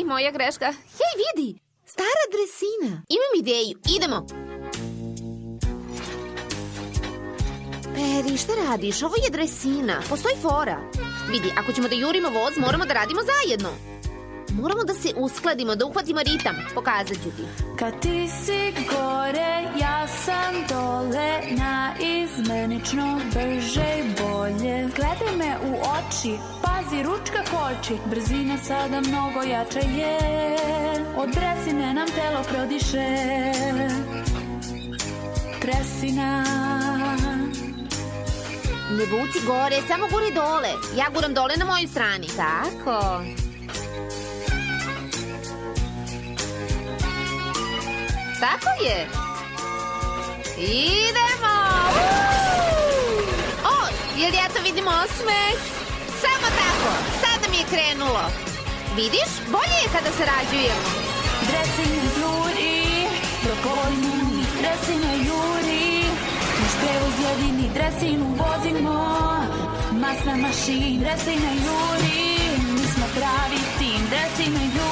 moja greška. Hej, vidi! Stara dresina. Imam ideju, idemo. Peri, šta radiš? Ovo je dresina. Postoji fora. Vidi, ako ćemo da jurimo voz, moramo da radimo zajedno. Moramo da se uskladimo, da uhvatimo ritam. Pokazat ću ti. Kad ti si gore, ja sam dole, naizmenično, brže i bolje. Gledaj me u oči, pazi, ručka koči, brzina sada mnogo jača je. Od dresine nam telo prodiše. Dresina. Ne vuci gore, samo guri dole. Ja guram dole na moju strani. Tako. Tako je. Idemo! O, jel ja to vidim osmeh? Samo tako, sada mi je krenulo. Vidiš, bolje je kada sarađujemo. Dresina juri, propojni, dresina juri. Naš prevoz jedini, dresinu vozimo. Masna mašin, dresina juri. Mi smo pravi tim, dresina juri.